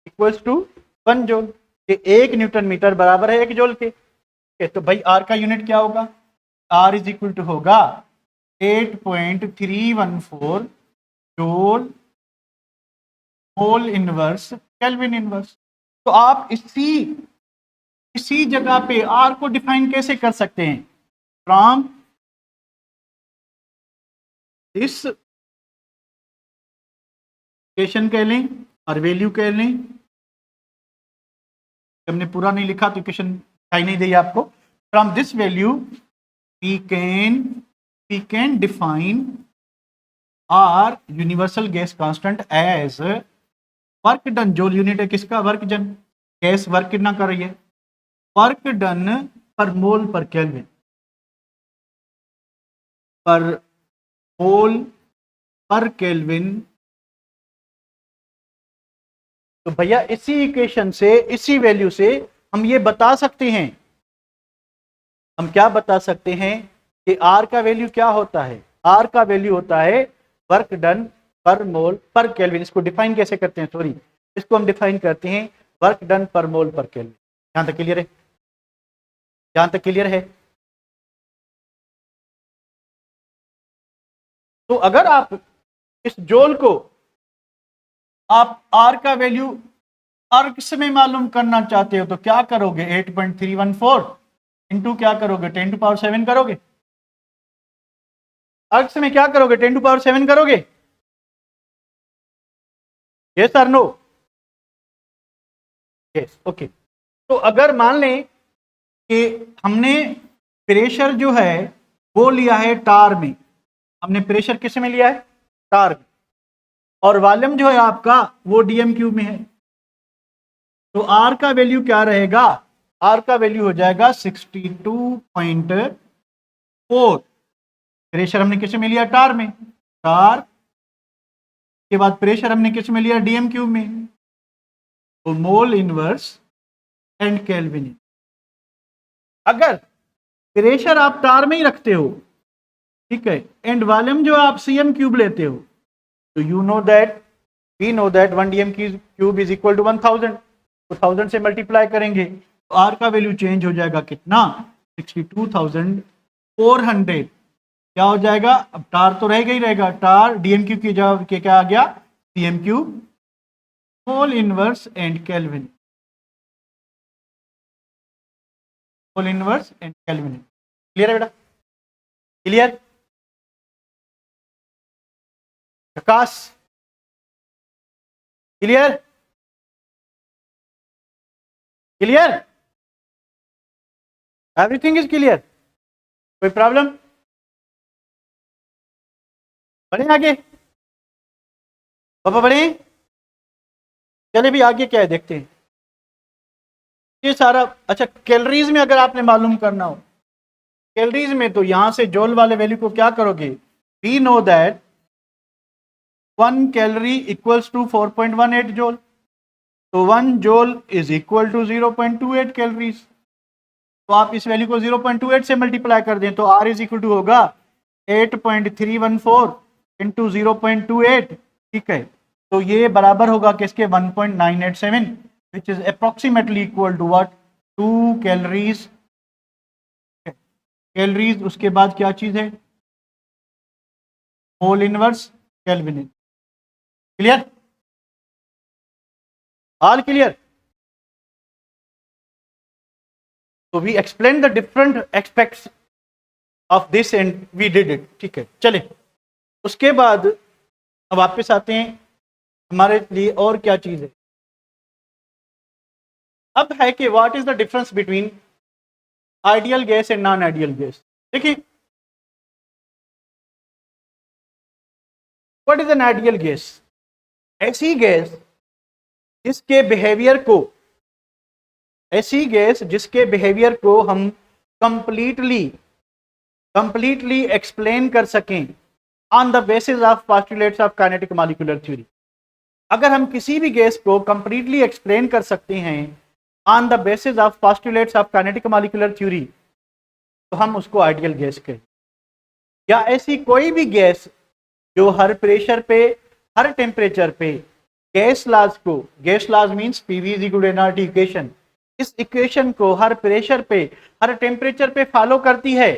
equals to 1 joule, कि 1 न्यूटन मीटर बराबर है 1 जूल के। तो भाई आर का यूनिट क्या होगा, आर इज इक्वल टू होगा 8.314 joule mole inverse kelvin inverse. तो आप इसी जगह पे आर को डिफाइन कैसे कर सकते हैं, फ्रॉम इस इक्वेशन कह लें और वैल्यू कह लें, हमने पूरा नहीं लिखा तो इक्वेशन दिखाई नहीं दी आपको। From this value we can define R universal gas constant as work done, जो यूनिट है किसका, वर्क डन, गैस वर्क कितना कर रही है, वर्क डन पर मोल पर केल्विन, पर मोल पर केल्विन। तो भैया इसी इक्वेशन से, इसी वैल्यू से हम ये बता सकते हैं, हम क्या बता सकते हैं कि आर का वैल्यू क्या होता है, आर का वैल्यू होता है वर्क डन पर मोल पर केल्विन। इसको डिफाइन कैसे करते हैं, सॉरी, इसको हम डिफाइन करते हैं वर्क डन पर मोल पर केल्विन। यहां तक क्लियर है, यहां तक क्लियर है। तो अगर आप इस जोल को आप आर का वैल्यू अर्क्स में मालूम करना चाहते हो तो क्या करोगे, 8.314 इंटू क्या करोगे, 10⁻7 करोगे, अर्क्स में क्या करोगे, 10⁻7 करोगे, यस और नो, यस, ओके। तो अगर मान लें कि हमने प्रेशर जो है वो लिया है टार में, हमने प्रेशर किस में लिया है, टार में, और वॉल्यूम जो है आपका वो डीएम क्यूब में है, तो आर का वैल्यू क्या रहेगा, आर का वैल्यू हो जाएगा 62.4। प्रेशर हमने किस में लिया, टार में, टार के बाद प्रेशर हमने किस में लिया, डीएम क्यूब में, तो मोल इनवर्स एंड केल्विन। अगर प्रेशर आप टार में ही रखते हो, ठीक है, एंड वॉल्यूम जो आप सीएम क्यूब लेते हो, तो we know that 1 dm cube is equal to 1000, तो 1000 से मल्टीप्लाई करेंगे तो आर का वैल्यू चेंज हो जाएगा कितना, 62,400 क्या हो जाएगा, अब टार तो रहेगा ही रहेगा, टार डीएमक्यू की जगह के क्या आ गया, CMQ whole inverse and kelvin, whole inverse and kelvin. Clear है बेटा, clear. Prakash clear, clear, everything is clear, कोई प्रॉब्लम? बढ़े आगे, पापा बढ़े, चले भी आगे क्या है देखते हैं। ये सारा अच्छा, कैलोरीज में अगर आपने मालूम करना हो, कैलोरीज में तो यहां से जोल वाले वैल्यू को क्या करोगे, we know that 1 calorie equals to 4.18 joule, तो 1 जोल इज इक्वल टू 0.28 कैलोरीज। तो आप इस वैल्यू को 0.28 से मल्टीप्लाई कर दें तो R इज इक्वल टू होगा 8.314 इंटू 0.28, ठीक है। तो ये बराबर होगा किसके, 1.987, which is approximately equal to what, 2 calories. Calories उसके बाद क्या चीज है, whole inverse kelvin. Clear, all clear. तो we explain the different aspects of this and we did it, ठीक है। चले उसके बाद अब वापस आते हैं हमारे लिए और क्या चीज है। अब है कि what is the difference between ideal gas and non ideal gas. देखिए, what is an ideal gas, ऐसी गैस जिसके बिहेवियर को, ऐसी गैस जिसके बिहेवियर को हम कंप्लीटली कंप्लीटली एक्सप्लेन कर सकें on the basis of postulates of kinetic molecular theory. अगर हम किसी भी गैस को कंप्लीटली एक्सप्लेन कर सकते हैं on the basis of postulates of kinetic molecular theory, तो हम उसको आइडियल गैस कहें। या ऐसी कोई भी गैस जो हर प्रेशर पे, हर टेम्परेचर पे गैस लॉज को, gas laws means PV is equal to nRT equation, इस इक्वेशन को हर प्रेशर पे, हर टेम्परेचर पे फॉलो करती है,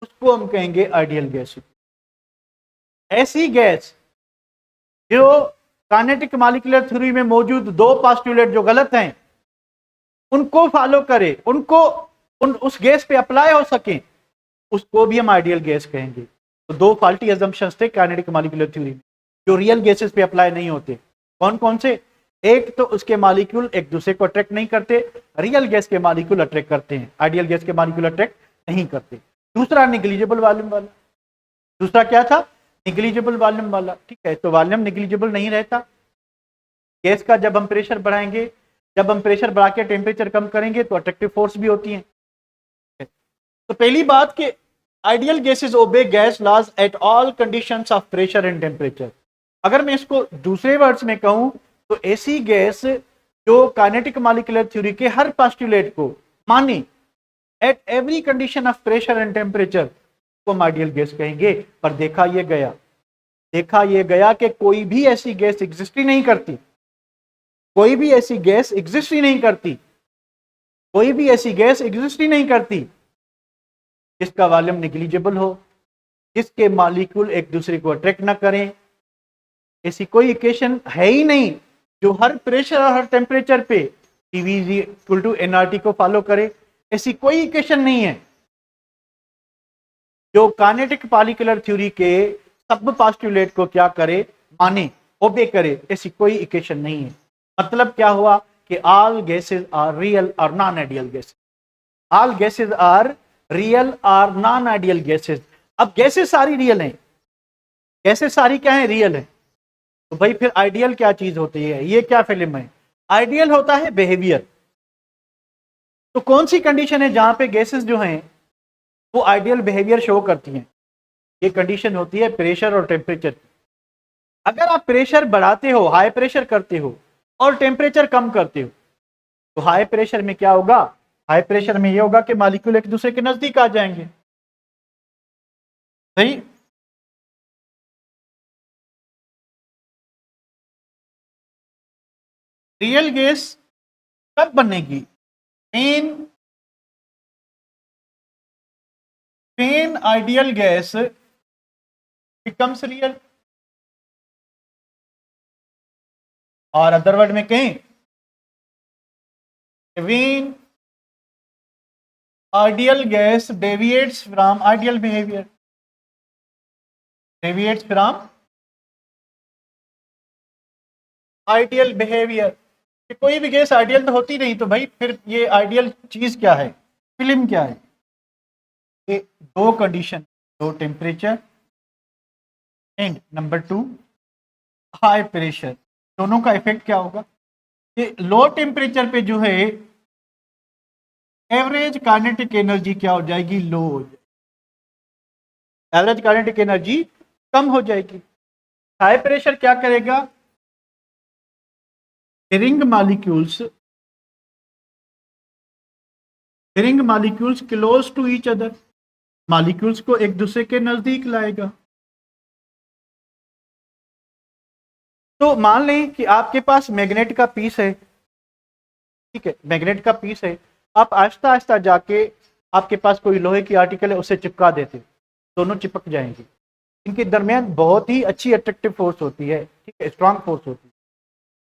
उसको हम कहेंगे आइडियल गैस। ऐसी गैस जो काइनेटिक मॉलिक्यूलर थ्योरी में मौजूद दो पोस्टुलेट जो गलत हैं उनको फॉलो करे, उनको उस गैस पे अप्लाई हो सके, उसको भी हम आइडियल गैस कहेंगे। तो दो फॉल्टी अजम्पशंस थे काइनेटिक मॉलिक्यूलर थ्योरी में जो रियल गैसेस पे अप्लाई नहीं होते। कौन कौन से, एक तो उसके मॉलिक्यूल एक दूसरे को अट्रैक्ट नहीं करते, रियल गैस के मॉलिक्यूल अट्रैक्ट करते हैं, आइडियल गैस के मॉलिक्यूल अट्रैक्ट नहीं करते। दूसरा निग्लिजिबल वॉल्यूम वाला, दूसरा क्या था, निग्लिजिबल वॉल्यूम वाला, ठीक है। तो वॉल्यूम निग्लिजिबल नहीं रहता गैस का, जब हम प्रेशर बढ़ाएंगे, जब हम प्रेशर बढ़ा के टेम्परेचर कम करेंगे तो अट्रैक्टिव फोर्स भी होती है। तो पहली बात कि ideal gases obey gas laws at all conditions of pressure and temperature. अगर मैं इसको दूसरे वर्ड्स में कहूं तो ऐसी गैस जो काइनेटिक मॉलिक्यूलर थ्योरी के हर पोस्टुलेट को माने at every condition of pressure and temperature को हम आइडियल गैस कहेंगे। पर देखा यह गया कि कोई भी ऐसी गैस एग्जिस्ट ही नहीं करती, कोई भी ऐसी गैस एग्जिस्ट ही नहीं करती, कोई भी ऐसी गैस एग्जिस्ट ही नहीं करती जिसका वॉल्यूम निग्लिजिबल हो, जिसके मॉलिक्यूल एक दूसरे को अट्रैक्ट ना करें। ऐसी कोई इक्वेशन है ही नहीं जो हर प्रेशर और हर टेम्परेचर पे पीवी इक्वल टू एनआरटी को फॉलो करे। ऐसी कोई इक्वेशन नहीं है जो काइनेटिक मॉलिक्यूलर थ्योरी के सब पोस्टुलेट को क्या करे, माने, ओबे करे। ऐसी कोई इक्वेशन नहीं है। मतलब क्या हुआ कि ऑल गैसेस आर रियल और non ideal gases, all gases are real और नॉन आइडियल गैसेस। अब गैसेस सारी रियल हैं, गैसेस सारी क्या है, रियल है। तो भाई फिर आइडियल क्या चीज होती है, ये क्या फिल्म है, आइडियल होता है बिहेवियर। तो कौन सी कंडीशन है जहां पे गैसेस जो हैं वो आइडियल बिहेवियर शो करती हैं, ये कंडीशन होती है प्रेशर और टेम्परेचर की। अगर आप प्रेशर बढ़ाते हो, हाई प्रेशर करते हो और टेम्परेचर कम करते हो, तो हाई प्रेशर में क्या होगा, हाई प्रेशर में ये होगा कि मॉलिक्यूल एक दूसरे के नजदीक आ जाएंगे, सही। रियल गैस कब बनेगी, main when ideal gas becomes real, और अदर वर्ड में कहें when ideal gas deviates from ideal behavior, deviates from ideal behaviour. कोई भी गैस आइडियल तो होती नहीं, तो भाई फिर ये आइडियल चीज क्या है, फिल्म क्या है? ये दो कंडीशन, दो temperature and number 2 high pressure, दोनों का इफेक्ट क्या होगा? ये लो टेम्परेचर पे जो है एवरेज काइनेटिक एनर्जी क्या हो जाएगी? लो हो जाएगी, एवरेज काइनेटिक एनर्जी कम हो जाएगी। हाई प्रेशर क्या करेगा? Bring molecules close to each other, molecules को एक दूसरे के नजदीक लाएगा। तो मान लें कि आपके पास मैग्नेट का पीस है, ठीक है, मैग्नेट का पीस है, आप आहिस्ता आहिस्ता जाके आपके पास कोई लोहे की आर्टिकल है उसे चिपका देते, दोनों चिपक जाएंगे। इनके दरमियान बहुत ही अच्छी अट्रैक्टिव फोर्स होती है, ठीक है, स्ट्रांग फोर्स होती है।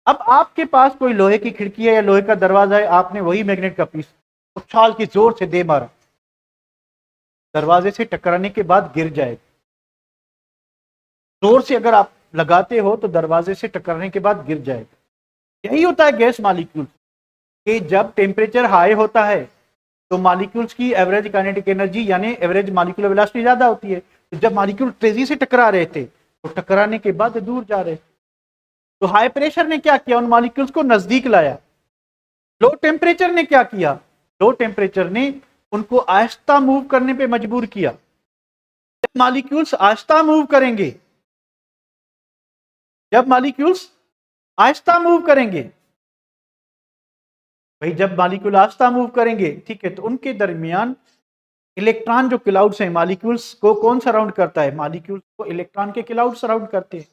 अब आपके पास कोई लोहे की खिड़की है या लोहे का दरवाजा है, आपने वही मैग्नेट का पीस उछाल की जोर से दे मारा, दरवाजे से टकराने के बाद गिर जाएगा। जोर से अगर आप लगाते हो तो दरवाजे से टकराने के बाद गिर जाएगा। यही होता है गैस मॉलिक्यूल कि जब टेम्परेचर हाई होता है तो मॉलिक्यूल्स की एवरेज काइनेटिक एनर्जी यानी एवरेज मॉलिक्यूलर वेलोसिटी ज्यादा होती है। तो जब मॉलिक्यूल तेजी से टकरा रहे थे तो टकराने के बाद दूर जा रहे थे। तो हाई प्रेशर ने क्या किया? उन मॉलिक्यूल्स को नजदीक लाया। लो टेम्परेचर ने क्या किया? लो टेम्परेचर ने उनको आहिस्ता मूव करने पे मजबूर किया। जब मॉलिक्यूल्स आहिस्ता मूव करेंगे, जब मॉलिक्यूल्स आहिस्ता मूव करेंगे, भाई जब मॉलिक्यूल आहिस्ता मूव करेंगे, ठीक है, तो उनके दरमियान इलेक्ट्रॉन जो क्लाउड्स हैं, मॉलिक्यूल्स को कौन सराउंड करता है? मॉलिक्यूल्स को इलेक्ट्रॉन के क्लाउड सराउंड करते हैं।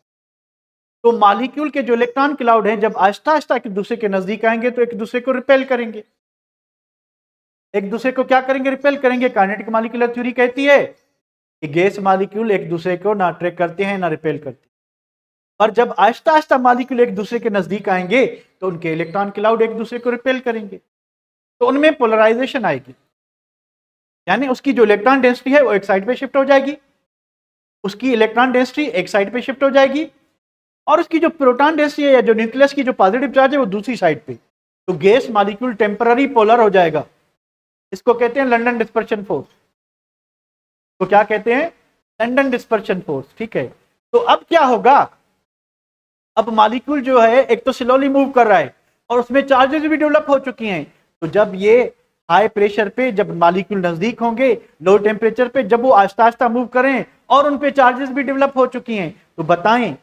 तो मॉलिक्यूल के जो इलेक्ट्रॉन क्लाउड हैं जब आहिस्ता आहिस्ता एक दूसरे के नजदीक आएंगे तो एक दूसरे को रिपेल करेंगे। एक दूसरे को क्या करेंगे? रिपेल करेंगे। काइनेटिक मॉलिक्यूलर थ्योरी कहती है कि गैस मॉलिक्यूल एक दूसरे को ना अट्रैक्ट करते हैं ना रिपेल करते हैं। और जब आहिस्ता आहिस्ता मॉलिक्यूल एक दूसरे के नजदीक आएंगे तो उनके इलेक्ट्रॉन क्लाउड एक दूसरे को रिपेल करेंगे, तो उनमें पोलराइजेशन आएगी, यानी उसकी जो इलेक्ट्रॉन डेंसिटी है वो एक साइड पे शिफ्ट हो जाएगी, उसकी इलेक्ट्रॉन डेंसिटी एक साइड पे शिफ्ट हो जाएगी, और उसकी जो प्रोटॉन डेंसिटी है या जो न्यूक्लियस की जो पॉजिटिव चार्ज है वो दूसरी साइड पे। तो गैस मॉलिक्यूल टेम्पररी पोलर हो जाएगा। इसको कहते हैं लंडन डिस्पर्शन फोर्स। तो क्या कहते हैं? लंडन डिस्पर्शन फोर्स, ठीक है। तो अब क्या होगा? अब मॉलिक्यूल जो है एक तो स्लोली मूव कर रहा है और उसमें चार्जेस भी डेवलप हो चुकी हैं। तो जब ये हाई प्रेशर पे जब मॉलिक्यूल नजदीक होंगे, लो टेम्परेचर पे जब वो आहिस्ता आहिस्ता मूव करें और उन पे चार्जेस भी डेवलप हो चुकी हैं, तो बताएं,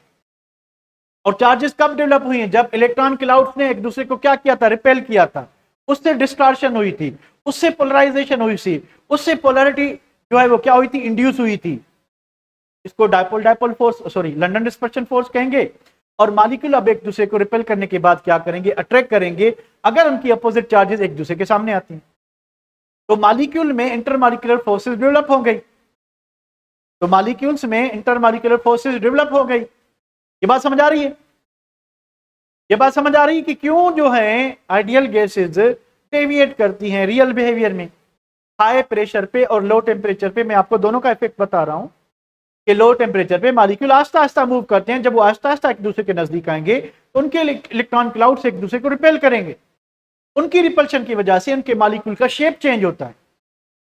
और चार्जेस कब डेवलप हुई हैं? जब इलेक्ट्रॉन क्लाउड्स ने एक दूसरे को क्या किया था? रिपेल किया था। उससे डिस्टॉर्शन हुई थी, उससे पोलराइजेशन हुई थी, उससे पोलैरिटी जो है वो क्या हुई थी? इंड्यूस हुई थी। इसको dipole dipole force, sorry, London dispersion force कहेंगे। और मॉलिक्यूल अब एक दूसरे को रिपेल करने के बाद क्या करेंगे? अट्रैक्ट करेंगे, अगर उनकी अपोजिट चार्जेस एक दूसरे के सामने आती हैं। तो मॉलिक्यूल में इंटरमॉलिक्यूलर फोर्सेस डेवलप हो गई। तो मॉलिक्यूल्स में इंटरमॉलिक्यूलर फोर्सेस डेवलप हो गई। ये बात समझ आ रही है? ये बात समझ आ रही है कि क्यों जो है आइडियल गैसेज डेविएट करती हैं रियल बिहेवियर में? हाई प्रेशर पे और लो टेम्परेचर पे मैं आपको दोनों का इफेक्ट बता रहा हूं कि लो टेम्परेचर पे मॉलिक्यूल आहिस्ता आहिस्ता मूव करते हैं। जब वो आहिस्ता आहिस्ता एक दूसरे के नजदीक आएंगे तो उनके इलेक्ट्रॉन क्लाउड से एक दूसरे को रिपेल करेंगे। उनकी रिपल्शन की वजह से उनके मॉलिक्यूल का शेप चेंज होता है।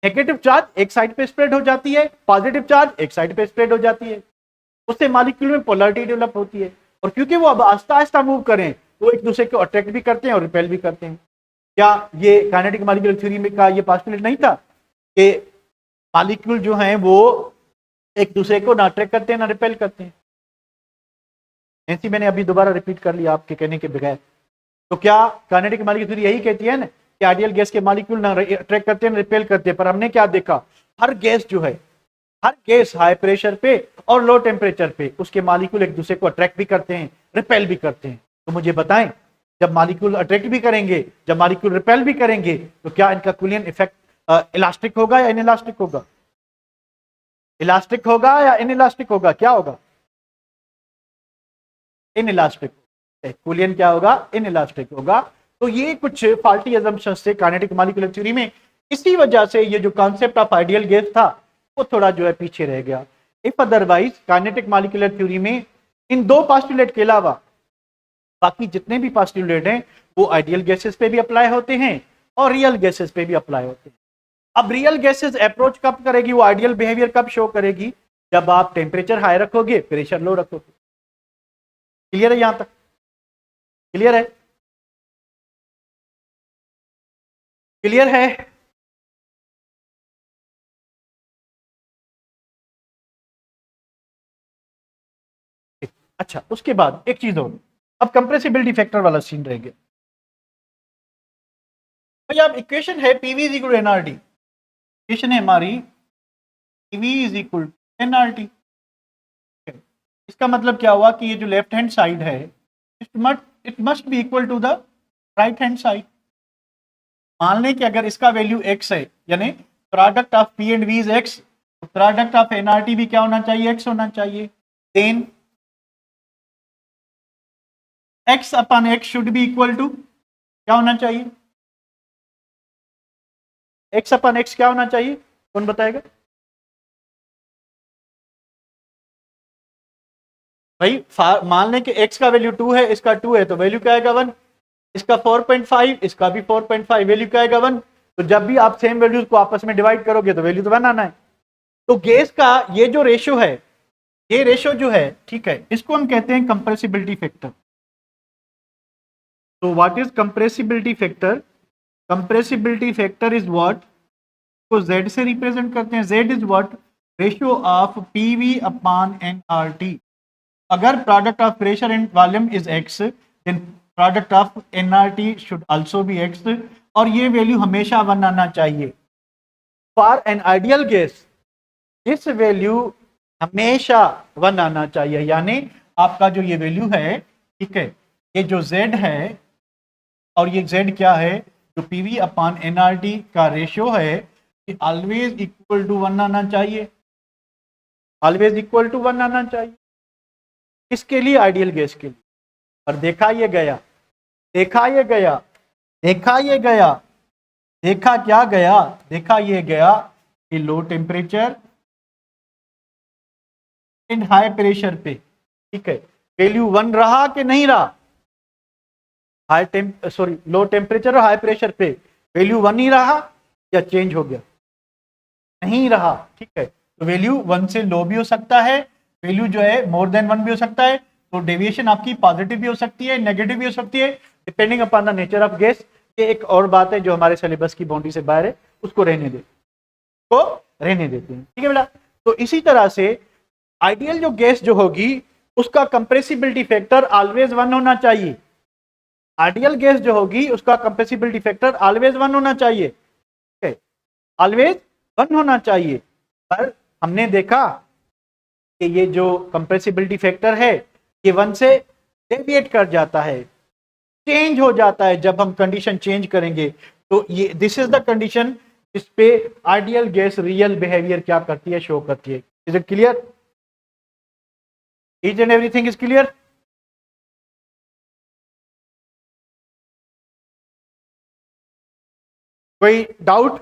नेगेटिव चार्ज एक साइड पे स्प्रेड हो जाती है, पॉजिटिव चार्ज एक साइड पे स्प्रेड हो जाती है। उससे मॉलिक्यूल में पोलैरिटी डेवलप होती है। और क्योंकि वो अब आहिस्ता आहिस्ता मूव करें तो एक दूसरे को अट्रैक्ट भी करते हैं और रिपेल भी करते हैं। क्या ये काइनेटिक मॉलिक्यूलर थ्योरी में का ये पॉसिबिलिटी नहीं था कि मॉलिक्यूल जो हैं वो एक दूसरे को ना अट्रैक्ट करते हैं ना रिपेल करते हैं? ऐसी मैंने अभी दोबारा रिपीट कर लिया आपके कहने के बगैर। तो क्या काइनेटिक मॉलिक्यूलर थ्योरी यही कहती है ना कि आइडियल गैस के मॉलिक्यूल ना अट्रैक्ट करते हैं ना रिपेल करते हैं? पर हमने क्या देखा? हर गैस जो है, हर गैस हाई प्रेशर पे और लो टेम्परेचर पे उसके मॉलिक्यूल एक दूसरे को अट्रैक्ट भी करते हैं, रिपेल भी करते हैं। तो मुझे बताएं, जब मॉलिक्यूल अट्रैक्ट भी करेंगे, जब मॉलिक्यूल रिपेल भी करेंगे, तो क्या इनका कुलियन इफेक्ट इलास्टिक होगा या इनइलास्टिक होगा? इलास्टिक होगा या इनइलास्टिक होगा, क्या होगा? इनइलास्टिक। कूलियन क्या होगा? इनइलास्टिक होगा। तो ये कुछ फॉल्टी अजम्पशन से काइनेटिक मॉलिक्यूलर थ्योरी में, इसी वजह से ये जो कॉन्सेप्ट ऑफ आइडियल गैस था वो थोड़ा जो है पीछे रह गया। If otherwise kinetic molecular theory में इन दो पोस्टुलेट के अलावा बाकी जितने भी पोस्टुलेट हैं वो आइडियल गैसेस पे भी अप्लाई होते हैं और रियल गैसेस पे भी अप्लाई होते हैं। अब रियल गैसेस अप्रोच कब करेगी, वो आइडियल बिहेवियर कब शो करेगी? जब आप टेम्परेचर हाई रखोगे, प्रेशर लो रखोगे। क्लियर है? यहां तक क्लियर है? क्लियर है? अच्छा, उसके बाद एक चीज और, अब कंप्रेसिबिलिटी फैक्टर वाला सीन रह गया। भाई आप इक्वेशन है PV is equal NRT, equation है हमारी पीवी इज इक्वल एनआरटी। इसका मतलब क्या हुआ कि ये जो लेफ्ट हैंड साइड है it must be equal to the right hand side. मान लें कि अगर इसका वैल्यू x है, यानी product of P and V is x, तो प्रोडक्ट ऑफ एनआरटी भी क्या होना चाहिए? x होना चाहिए। Then x upon x should be equal to क्या होना चाहिए? x अपॉन x क्या होना चाहिए? कौन बताएगा? भाई मान लें कि x का वैल्यू 2 है, इसका 2 है, तो वैल्यू क्या आएगा? 1। इसका 4.5, इसका भी 4.5, वैल्यू क्या आएगा? 1। तो जब भी आप सेम वैल्यूज को आपस में डिवाइड करोगे तो वैल्यू तो 1 आना है। तो गैस का ये जो रेशियो है, ये रेशियो जो है, ठीक है, इसको हम कहते हैं कंप्रेसिबिलिटी फैक्टर। तो what is compressibility factor? Compressibility factor is what, को z से रिप्रेजेंट करते हैं। z is what? Ratio of PV upon NRT. अगर product of pressure and volume is x, then product of NRT should also be x, और ये वैल्यू हमेशा 1 आना चाहिए। For an ideal gas this value हमेशा 1 आना चाहिए, यानी आपका जो ये वैल्यू है, ठीक है, ये जो z है और ये z क्या है, जो पीवी अपॉन एनआरटी का रेशियो है, ये ऑलवेज इक्वल टू 1 आना चाहिए। ऑलवेज इक्वल टू 1 आना चाहिए। इसके लिए आइडियल गैस के लिए। और देखा ये गया, देखा ये गया, देखा ये गया, देखा क्या गया? देखा ये गया कि low temperature and high pressure पे, ठीक है, वैल्यू 1 रहा कि नहीं रहा? लो टेम्परेचर और हाई प्रेशर पे वैल्यू 1 ही रहा या चेंज हो गया? नहीं रहा, ठीक है। तो वैल्यू 1 से लो भी हो सकता है, वैल्यू जो है मोर देन 1 भी हो सकता है। तो डेविएशन आपकी पॉजिटिव भी हो सकती है, नेगेटिव भी हो सकती है, depending upon the nature of gas. ये एक और बात है जो हमारे सिलेबस की बाउंड्री से बाहर है, उसको रहने दे, को रहने देते हैं, ठीक है बेटा। तो इसी तरह से आइडियल जो गैस जो होगी उसका कंप्रेसिबिलिटी फैक्टर ऑलवेज 1 होना चाहिए। आइडियल गैस जो होगी उसका कंप्रेसिबिलिटी फैक्टर ऑलवेज 1 होना चाहिए, ठीक है, ऑलवेज 1 होना चाहिए। पर हमने देखा कि ये जो कंप्रेसिबिलिटी फैक्टर है ये 1 से डेविएट कर जाता है, चेंज हो जाता है जब हम कंडीशन चेंज करेंगे। तो ये दिस इज द कंडीशन जिस पे आइडियल गैस रियल बिहेवियर क्या करती है, शो करती है। Is it clear? Each and everything is clear? कोई डाउट?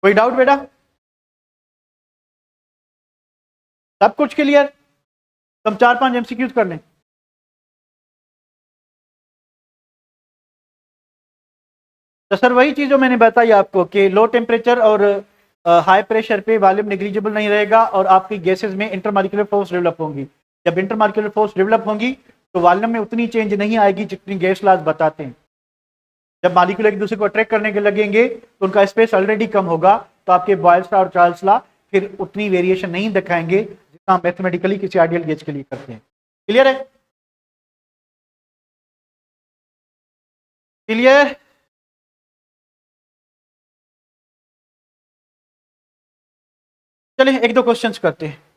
कोई डाउट बेटा? सब कुछ क्लियर? हम 4-5 एमसीक्यूज कर लें। तो सर वही चीज जो मैंने बताई आपको कि लो टेम्परेचर और हाई प्रेशर पे वॉल्यूम नेग्लिजिबल नहीं रहेगा और आपकी गैसेस में इंटरमॉलिक्यूलर फोर्स डेवलप होंगी। जब इंटरमॉलिक्यूलर फोर्स डेवलप होंगी तो वॉल्यूम में उतनी चेंज नहीं आएगी जितनी गैस लॉज बताते हैं। जब मॉलिक्यूल एक दूसरे को अट्रैक्ट करने के लगेंगे तो उनका स्पेस ऑलरेडी कम होगा, तो आपके बॉयल्स लॉ और चार्ल्स लॉ फिर उतनी वेरिएशन नहीं दिखाएंगे जितना मैथमेटिकली किसी आइडियल गैस के लिए करते हैं। क्लियर है? क्लियर? चलिए एक दो क्वेश्चंस करते हैं।